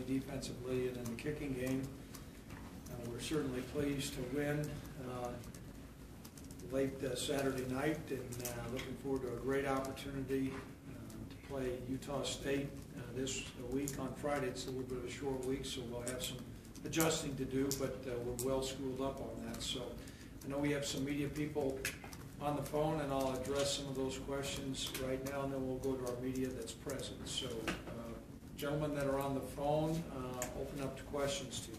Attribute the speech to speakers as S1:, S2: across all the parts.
S1: defensively and in the kicking game. We're certainly pleased to win late Saturday night, and looking forward to a great opportunity to play Utah State this week on Friday. It's a little bit of a short week, so we'll have some adjusting to do, but we're well schooled up on that. So I know we have some media people on the phone, and I'll address some of those questions right now, and then we'll go to our media that's present. So gentlemen that are on the phone, open up to questions to you.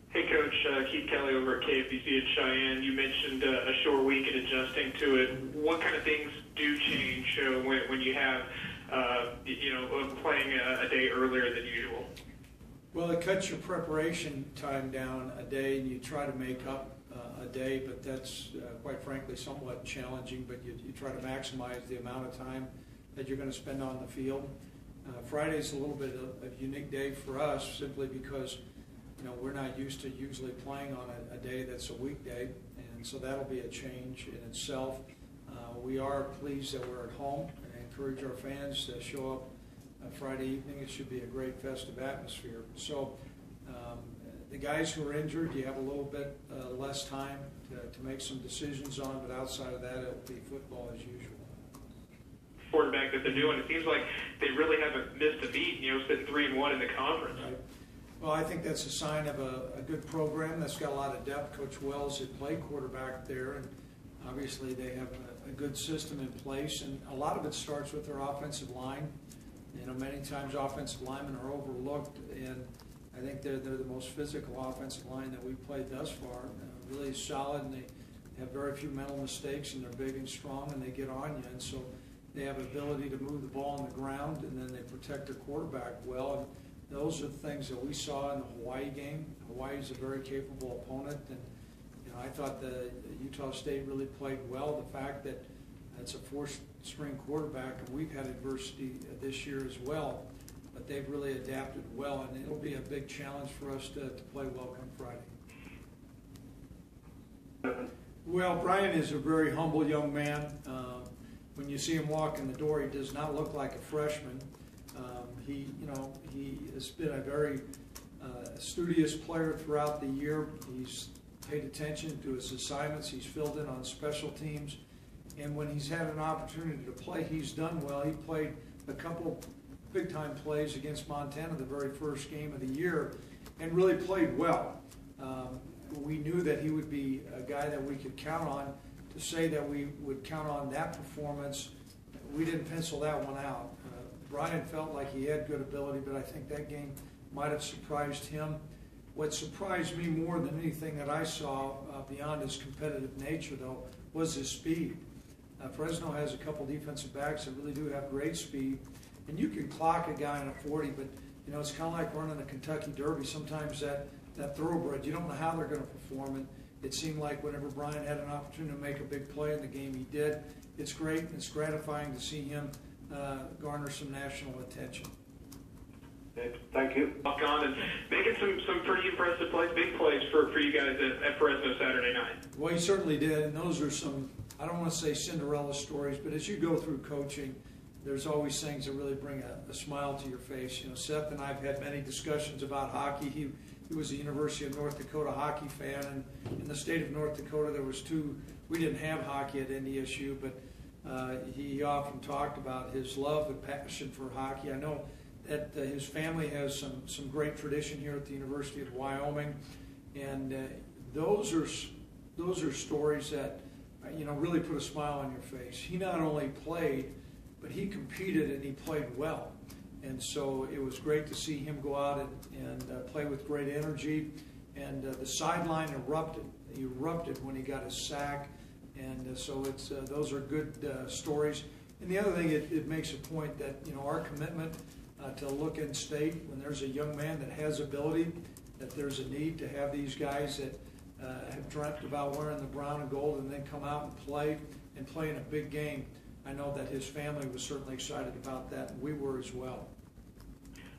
S2: Hey, Coach. Keith Kelly over at KFBC in Cheyenne. You mentioned a short week and adjusting to it. What kind of things do change when you have, playing a day earlier than usual?
S1: Well, it cuts your preparation time down a day, and you try to make up a day, but that's quite frankly somewhat challenging, but you try to maximize the amount of time that you're going to spend on the field. Friday's a little bit of a unique day for us simply because we're not used to usually playing on a day that's a weekday, and so that'll be a change in itself. We are pleased that we're at home, and I encourage our fans to show up Friday evening. It should be a great festive atmosphere. So the guys who are injured, you have a little bit less time to make some decisions on, but outside of that, it'll be football as usual.
S2: Quarterback that they're doing, it seems like they really haven't missed a beat, sitting 3-1 in the conference.
S1: Right. Well, I think that's a sign of a good program that's got a lot of depth. Coach Wells had played quarterback there, and obviously they have a good system in place, and a lot of it starts with their offensive line. Many times offensive linemen are overlooked, and I think they're the most physical offensive line that we've played thus far. Really solid, and they have very few mental mistakes, and they're big and strong, and they get on you, and so they have ability to move the ball on the ground, and then they protect their quarterback well. And those are the things that we saw in the Hawaii game. Hawaii's a very capable opponent, and I thought the Utah State really played well. The fact that it's a fourth-string quarterback, and we've had adversity this year as well, but they've really adapted well, and it'll be a big challenge for us to play well come Friday. Well, Brian is a very humble young man. When you see him walk in the door, he does not look like a freshman. He has been a very studious player throughout the year. He's paid attention to his assignments. He's filled in on special teams. And when he's had an opportunity to play, he's done well. He played a couple big-time plays against Montana the very first game of the year and really played well. We knew that he would be a guy that we could count on. To say that we would count on that performance, we didn't pencil that one out. Brian felt like he had good ability, but I think that game might have surprised him. What surprised me more than anything that I saw beyond his competitive nature, though, was his speed. Fresno has a couple defensive backs that really do have great speed, and you can clock a guy in a 40, but it's kind of like running a Kentucky Derby. Sometimes that thoroughbred, you don't know how they're going to perform, and it seemed like whenever Brian had an opportunity to make a big play in the game, he did. It's great, and it's gratifying to see him garner some national attention.
S3: Thank you.
S2: Walk on and making some pretty impressive plays, big plays for you guys at Fresno Saturday night.
S1: Well, he certainly did, and those are some, I don't want to say Cinderella stories, but as you go through coaching, there's always things that really bring a smile to your face. Seth and I have had many discussions about hockey. He was a University of North Dakota hockey fan, and in the state of North Dakota there was we didn't have hockey at NDSU, but he often talked about his love and passion for hockey. I know that his family has some great tradition here at the University of Wyoming, and those are stories that really put a smile on your face. He not only played, but he competed, and he played well. And so it was great to see him go out and play with great energy. And the sideline erupted. He erupted when he got his sack. And so those are good stories. And the other thing, it makes a point that our commitment to look in state when there's a young man that has ability, that there's a need to have these guys that have dreamt about wearing the brown and gold and then come out and play in a big game. I know that his family was certainly excited about that, and we were as well.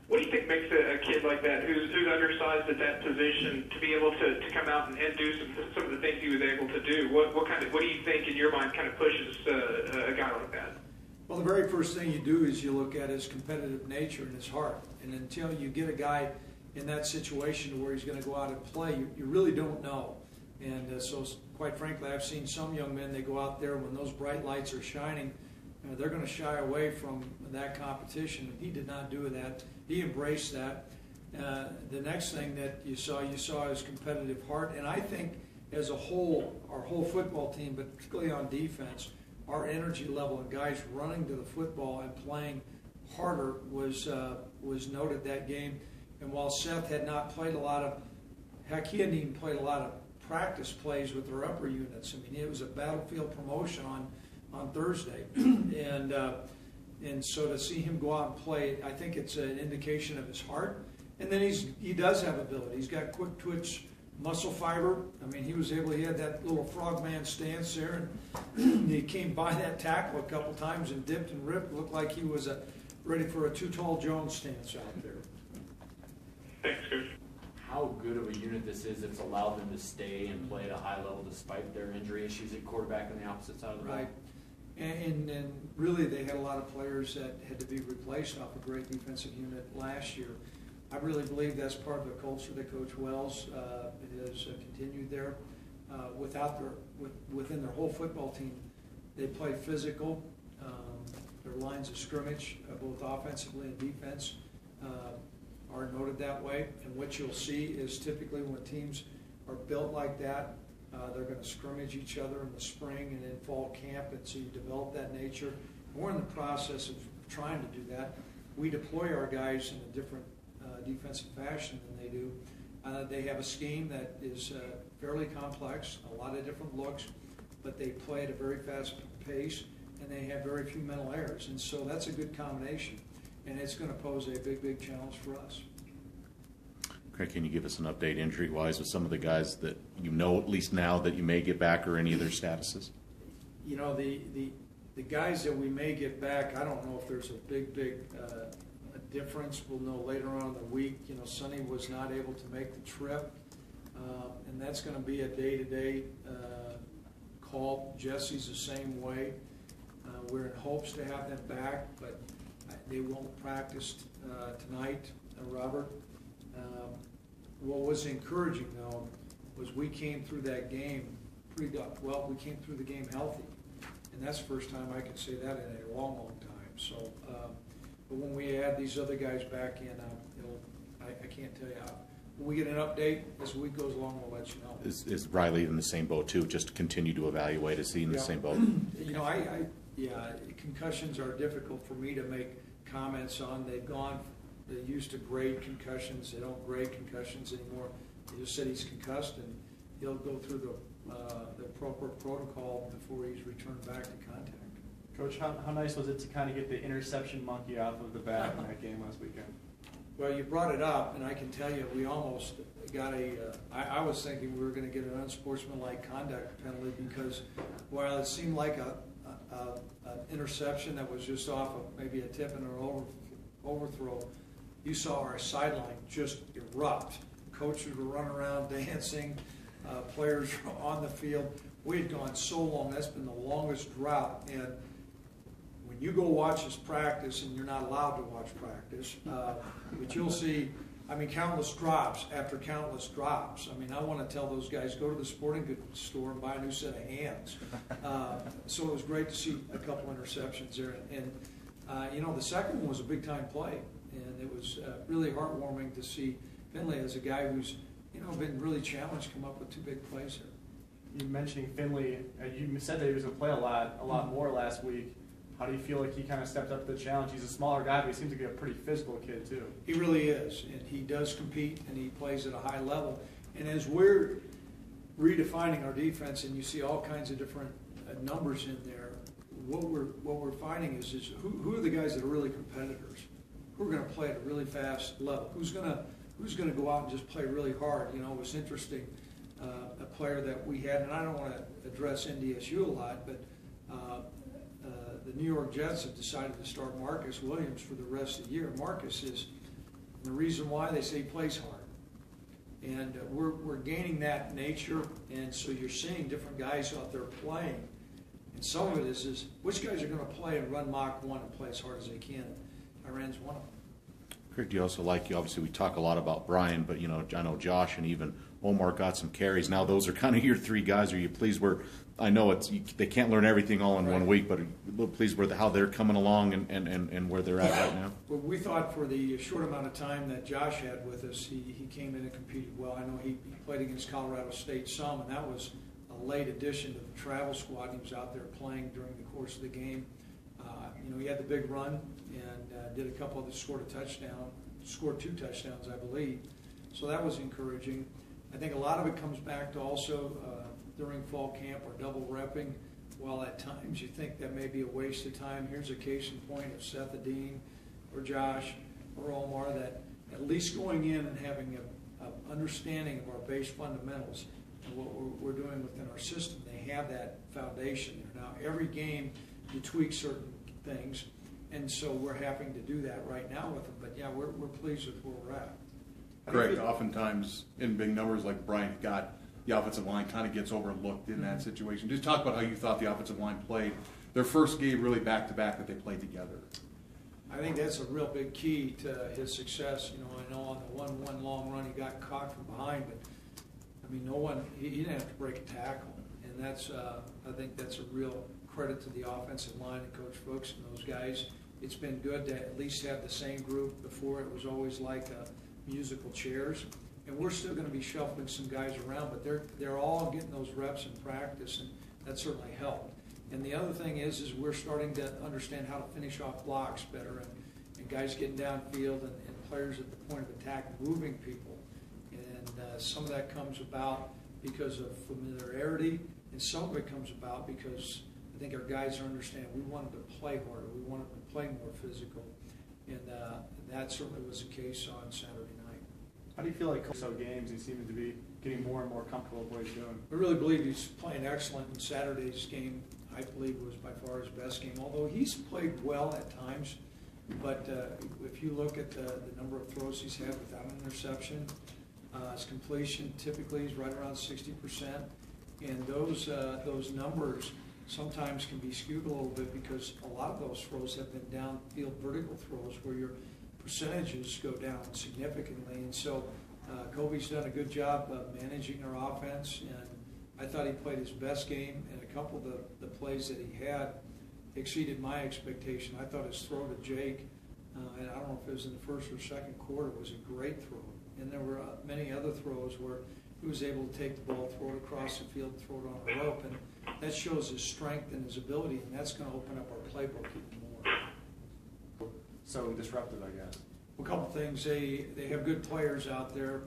S2: What do you think makes a kid like that, who's undersized at that position, to be able to come out and do some of the things he was able to do? What do you think in your mind kind of pushes a guy like that?
S1: Well, the very first thing you do is you look at his competitive nature and his heart. And until you get a guy in that situation where he's going to go out and play, you really don't know. And so, quite frankly, I've seen some young men, they go out there when those bright lights are shining, they're going to shy away from that competition. He did not do that. He embraced that. The next thing that you saw his competitive heart. And I think as a whole, our whole football team, but particularly on defense, our energy level and guys running to the football and playing harder was noted that game. And while Seth had not played a lot of, heck, he hadn't even played a lot of practice plays with their upper units. I mean, it was a battlefield promotion on Thursday. And so to see him go out and play, I think it's an indication of his heart. And then he does have ability. He's got quick twitch muscle fiber. I mean, he had that little frogman stance there, and he came by that tackle a couple times and dipped and ripped. Looked like he was ready for a Too Tall Jones stance out there.
S2: Thanks, Coach.
S4: How good of a unit this is that's allowed them to stay and play at a high level despite their injury issues at quarterback on the opposite side of the ball.
S1: Right. And really they had a lot of players that had to be replaced off a great defensive unit last year. I really believe that's part of the culture that Coach Wells has continued there. Within their whole football team, they play physical. Their lines of scrimmage, both offensively and defense, are noted that way. And what you'll see is typically when teams are built like that, they're going to scrimmage each other in the spring and in fall camp, and so you develop that nature. We're in the process of trying to do that. We deploy our guys in a different defensive fashion than they do. They have a scheme that is fairly complex, a lot of different looks, but they play at a very fast pace, and they have very few mental errors. And so that's a good combination, and it's going to pose a big, big challenge for us.
S5: Craig, can you give us an update injury-wise with some of the guys that you know at least now that you may get back, or any of their statuses?
S1: You know, the guys that we may get back, I don't know if there's a big difference. We'll know later on in the week. You know, Sonny was not able to make the trip, and that's going to be a day-to-day call. Jesse's the same way. We're in hopes to have them back, but they won't practice tonight, Robert. What was encouraging, though, was we came through that game we came through the game healthy, and that's the first time I can say that in a long, long time. So, but when we add these other guys back in, I can't tell you how. When we get an update as the week goes along, we'll let you know.
S5: Is Riley in the same boat too? Just to continue to evaluate, is he in the same boat?
S1: You know, concussions are difficult for me to make comments on. They used to grade concussions. They don't grade concussions anymore. They just said he's concussed, and he'll go through the proper protocol before he's returned back to contact.
S6: Coach, how nice was it to kind of get the interception monkey off of the bat in that game last weekend?
S1: Well, you brought it up, and I can tell you we almost got I was thinking we were going to get an unsportsmanlike conduct penalty because while it seemed like an interception that was just off of maybe a tip and an overthrow, you saw our sideline just erupt. Coaches were running around dancing, players were on the field. We had gone so long. That's been the longest drought. And when you go watch us practice, and you're not allowed to watch practice, but you'll see, I mean, countless drops after countless drops. I mean, I want to tell those guys, go to the sporting goods store and buy a new set of hands. So it was great to see a couple interceptions there. And you know, the second one was a big-time play. And it was really heartwarming to see Finley as a guy who's, you know, been really challenged, come up with two big plays here.
S6: You mentioning Finley, you said that he was going to play a lot more last week. How do you feel like he kind of stepped up to the challenge? He's a smaller guy, but he seems to be a pretty physical kid too.
S1: He really is, and he does compete, and he plays at a high level. And as we're redefining our defense, and you see all kinds of different numbers in there, what we're finding is who are the guys that are really competitors? Who are going to play at a really fast level? Who's going to go out and just play really hard? You know, it was interesting. A player that we had, and I don't want to address NDSU a lot, but the New York Jets have decided to start Marcus Williams for the rest of the year. Marcus is the reason why they say he plays hard, and we're gaining that nature, and so you're seeing different guys out there playing. And some of it is which guys are going to play and run Mach 1 and play as hard as they can. Iran's one of them.
S5: Craig, do you also like, obviously we talk a lot about Brian, but I know Josh and even Omar got some carries. Now those are kind of your three guys. Are you pleased where, I know they can't learn everything all in one week, but are you pleased with how they're coming along and where they're at right now?
S1: Well, we thought for the short amount of time that Josh had with us, he came in and competed well. I know he played against Colorado State some, and that was a late addition to the travel squad. He was out there playing during the course of the game. He had the big run and did a couple of scored two touchdowns, I believe. So that was encouraging. I think a lot of it comes back to also during fall camp or double repping. While at times you think that may be a waste of time, here's a case in point of Seth Adine or Josh or Omar that at least going in and having an understanding of our base fundamentals and what we're doing within our system, they have that foundation there. Now, every game you tweak certain things, and so we're having to do that right now with them. But yeah, we're pleased with where we're at.
S7: Correct. Oftentimes in big numbers like Brian got, the offensive line kind of gets overlooked in that situation. Just talk about how you thought the offensive line played their first game really back-to-back that they played together.
S1: I think that's a real big key to his success. I know on the one long run he got caught from behind, but I mean, he didn't have to break a tackle, and that's I think that's a real credit to the offensive line and Coach Fuchs and those guys. It's been good to at least have the same group. Before it was always like musical chairs, and we're still going to be shuffling some guys around, but they're all getting those reps in practice, and that certainly helped. And the other thing is we're starting to understand how to finish off blocks better, and guys getting downfield and players at the point of attack moving people. And some of that comes about because of familiarity, and some of it comes about because I think our guys are understanding we wanted to play harder, we wanted to play more physical, and that certainly was the case on Saturday night.
S6: How do you feel like games? He seems to be getting more and more comfortable with what he's doing.
S1: We really believe he's playing excellent in Saturday's game. I believe it was by far his best game, although he's played well at times. But if you look at the number of throws he's had without an interception, his completion typically is right around 60%. And those numbers sometimes can be skewed a little bit because a lot of those throws have been downfield vertical throws where your percentages go down significantly. And so Kobe's done a good job of managing our offense, and I thought he played his best game, and a couple of the plays that he had exceeded my expectation. I thought his throw to Jake, and I don't know if it was in the first or second quarter, was a great throw. And there were many other throws where he was able to take the ball, throw it across the field, throw it on a rope, and that shows his strength and his ability, and that's going to open up our playbook even more.
S6: So disruptive, I guess.
S1: A couple things. They have good players out there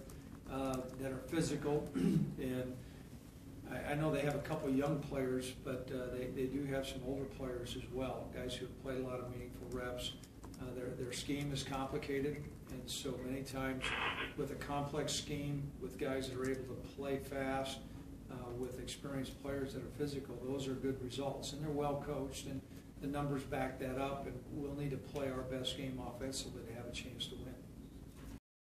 S1: that are physical, and I know they have a couple young players, but they do have some older players as well, guys who have played a lot of meaningful reps. Their scheme is complicated, and so many times with a complex scheme, with guys that are able to play fast, with experienced players that are physical, those are good results, and they're well coached, and the numbers back that up, and we'll need to play our best game offensively to have a chance to win.